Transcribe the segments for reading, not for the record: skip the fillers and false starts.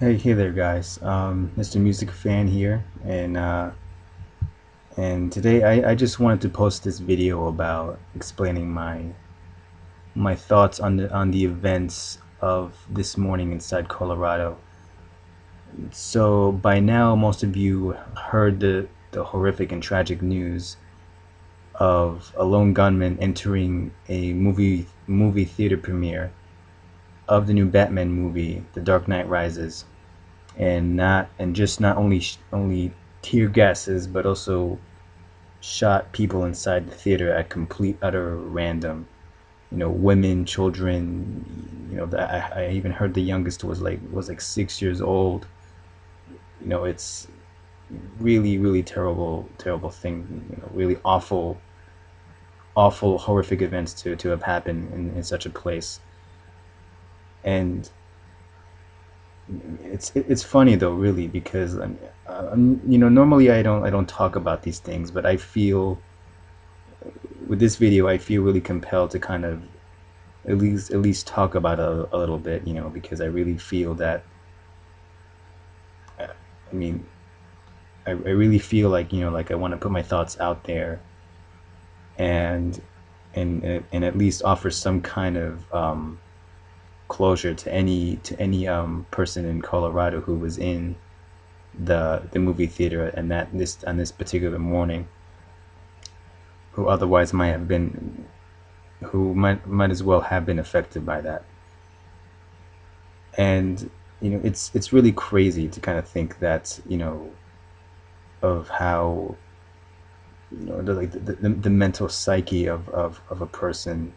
Hey there, guys. Mr. Music Fan here, and today I just wanted to post this video about explaining my thoughts on the events of this morning inside Colorado. So by now, most of you heard the horrific and tragic news of a lone gunman entering a movie theater premiere of the new Batman movie, The Dark Knight Rises, and just not only tear gases, but also shot people inside the theater at complete utter random. Women, children. I even heard the youngest was like 6 years old. It's really terrible thing. Really awful, horrific events to have happened in such a place. And it's funny though, really, because normally I don't talk about these things, but I feel with this video I feel really compelled to kind of at least talk about it a little bit, because I really feel that I mean I really feel like like I want to put my thoughts out there and and at least offer some kind of closure to any person in Colorado who was in the movie theater and that this on this particular morning, who otherwise might have been who might as well have been affected by that. And it's really crazy to kind of think that of how the mental psyche of a person.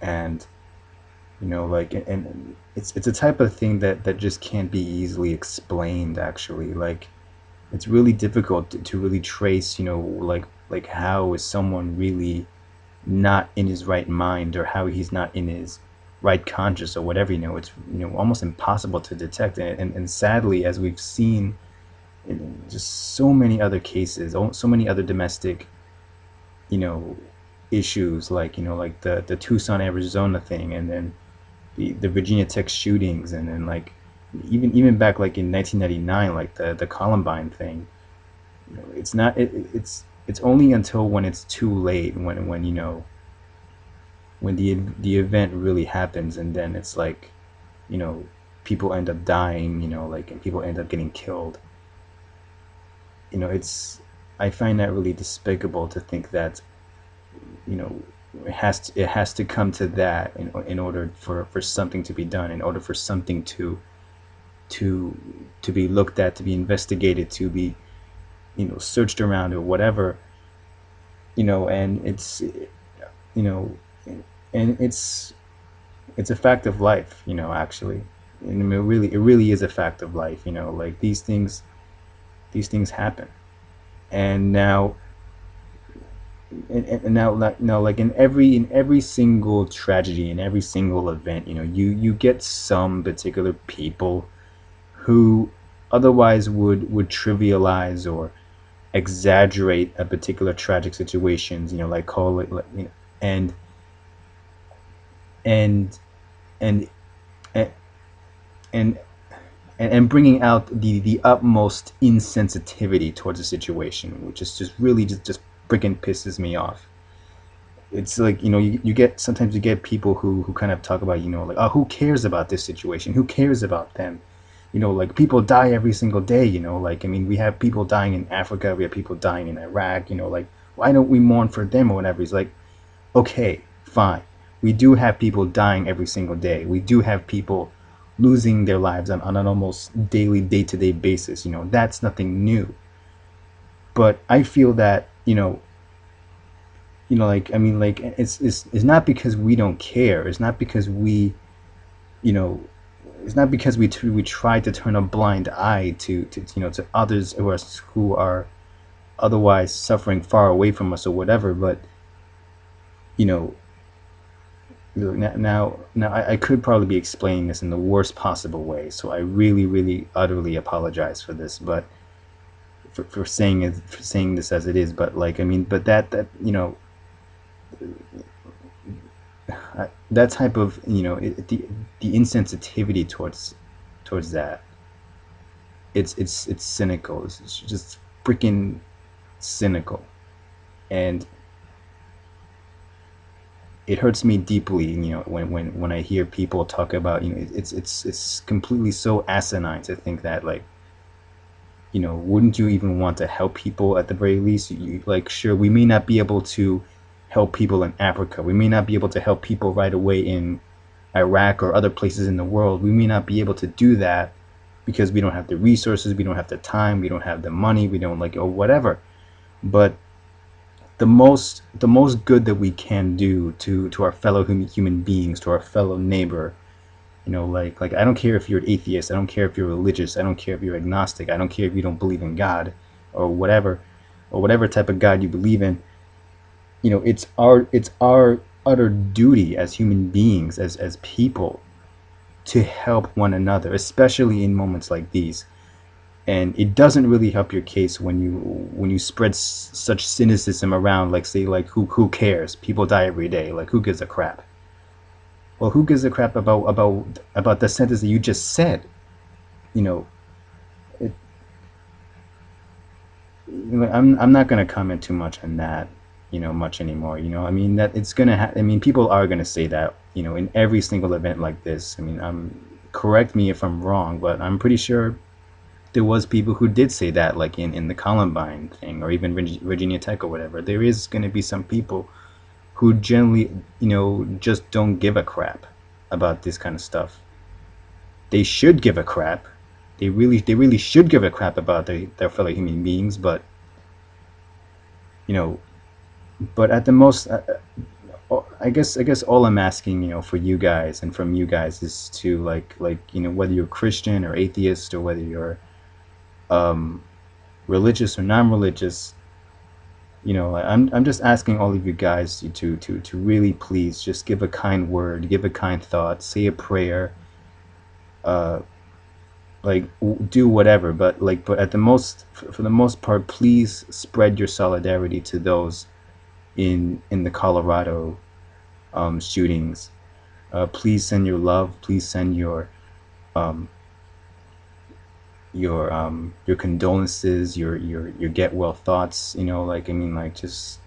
And and it's a type of thing that just can't be easily explained, actually. Like, it's really difficult to really trace, like how is someone really not in his right mind, or how he's not in his right conscious, or whatever. It's almost impossible to detect. And sadly, as we've seen in just so many other cases, so many other domestic you know issues, like like the Tucson, Arizona thing, and then the Virginia Tech shootings, and then like even back like in 1999, like the Columbine thing. It's not it's only until when it's too late, when when the event really happens, and then it's like you know people end up dying, like, and people end up getting killed. It's I find that really despicable to think that you know it has to come to that in order for something to be done, in order for something to to be looked at, to be investigated, to be searched around, or whatever. And it's you know and it's a fact of life, actually. And I mean, it really is a fact of life. Like, these things happen. And now, and now, like, like in every single tragedy, in every single event, you get some particular people who otherwise would trivialize or exaggerate a particular tragic situations, like call it, like, and and and and and and bringing out the utmost insensitivity towards the situation, which is just really just freaking pisses me off. It's like, you get sometimes you get people who kind of talk about, like, oh, who cares about this situation, who cares about them. Like, people die every single day. Like, I mean, we have people dying in Africa, we have people dying in Iraq. Like, why don't we mourn for them, or whatever? It's like, okay, fine, we do have people dying every single day, we do have people losing their lives on an almost daily, day-to-day basis. That's nothing new. But I feel that, like, I mean, like, it's not because we don't care. It's not because you know it's not because we try to turn a blind eye to others who are otherwise suffering far away from us, or whatever. But you know now I could probably be explaining this in the worst possible way, so I really utterly apologize for this. But for saying this as it is. But, like, I mean, but that that type of, the insensitivity towards that, it's cynical. It's just freaking cynical, and it hurts me deeply. When I hear people talk about, it's completely so asinine to think that, like, wouldn't you even want to help people at the very least? Like, sure, we may not be able to help people in Africa. We may not be able to help people right away in Iraq or other places in the world. We may not be able to do that because we don't have the resources, we don't have the time, we don't have the money, we don't, like, or whatever. But the most good that we can do to our fellow human beings, to our fellow neighbor, like, I don't care if you're an atheist, I don't care if you're religious, I don't care if you're agnostic, I don't care if you don't believe in God or whatever type of God you believe in. It's our utter duty as human beings, as people, to help one another, especially in moments like these. And it doesn't really help your case when you spread such cynicism around, like, say, like, who cares? People die every day. Like, who gives a crap? Well, who gives a crap about the sentence that you just said? You know, it, I'm not gonna comment too much on that. Much anymore. I mean, that it's gonna. I mean, people are gonna say that. In every single event like this. I mean, correct me if I'm wrong, but I'm pretty sure there was people who did say that, like in the Columbine thing, or even Virginia Tech or whatever. There is going to be some people who generally, just don't give a crap about this kind of stuff. They should give a crap. They really should give a crap about their fellow human beings. You know, but at the most, I guess all I'm asking, for you guys and from you guys, is to, like, whether you're Christian or atheist, or whether you're um, religious or non-religious. I'm just asking all of you guys to really please just give a kind word, give a kind thought, say a prayer, uh, like, do whatever. But at the most, for the most part, please spread your solidarity to those in the Colorado shootings. Please send your love. Please send um, your condolences, your get well thoughts. Like, I mean, like, just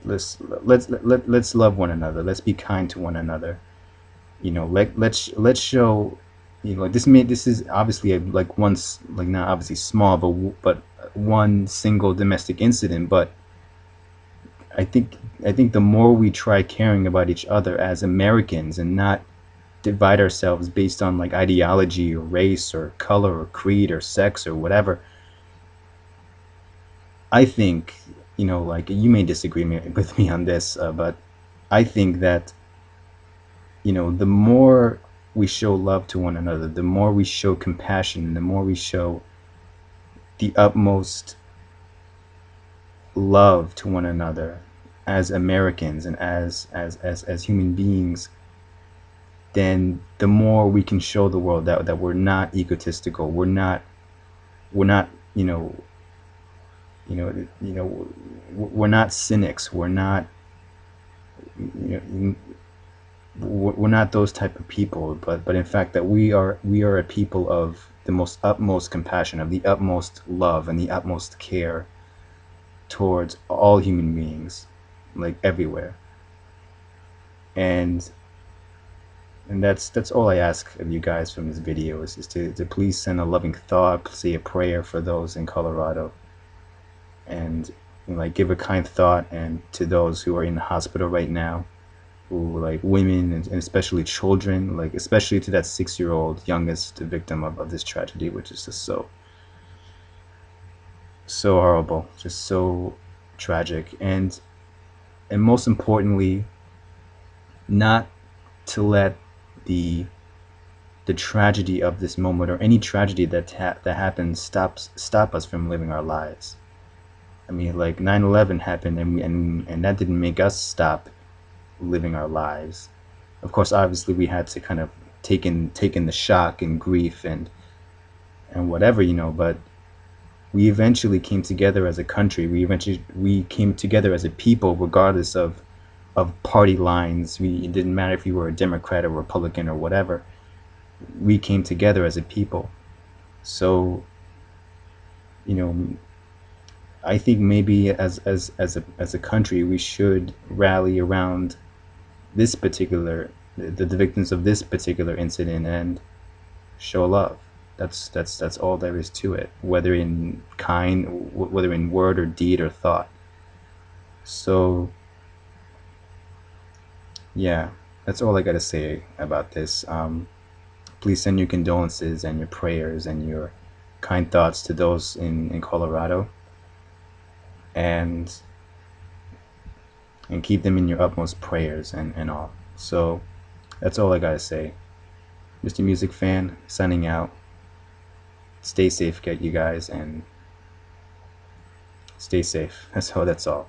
let's love one another. Let's be kind to one another. Let's show. This is obviously, like, once, like, not obviously small, but one single domestic incident. But I think the more we try caring about each other as Americans, and not divide ourselves based on, like, ideology or race or color or creed or sex or whatever. I think, like, you may disagree with me on this, but I think that, the more we show love to one another, the more we show compassion, the more we show the utmost love to one another as Americans, and as human beings, then the more we can show the world that we're not egotistical. We're not we're not cynics. You know, we're not those type of people, but in fact, that we are a people of the most utmost compassion, of the utmost love, and the utmost care towards all human beings, like, everywhere. And and that's all I ask of you guys from this video, is to please send a loving thought, say a prayer for those in Colorado, and, like, give a kind thought and to those who are in the hospital right now, who, like, women, and especially children, like, especially to that 6-year old youngest victim of this tragedy, which is just so horrible, just so tragic. And most importantly, not to let the the tragedy of this moment, or any tragedy that happens, stop us from living our lives. I mean, like, 9/11 happened, and that didn't make us stop living our lives. Of course, obviously, we had to kind of take in the shock and grief and whatever, but we eventually came together as a country. We came together as a people, regardless of party lines. It didn't matter if you were a Democrat or Republican or whatever. We came together as a people, So, you know, I think maybe as a country we should rally around this particular the victims of this particular incident and show love. That's all there is to it, whether in whether in word or deed or thought. So yeah, that's all I gotta say about this. Please send your condolences and your prayers and your kind thoughts to those in Colorado, and keep them in your utmost prayers and all. So that's all I gotta say. Mr. Music Fan signing out. Stay safe, get you guys, and stay safe. That's all.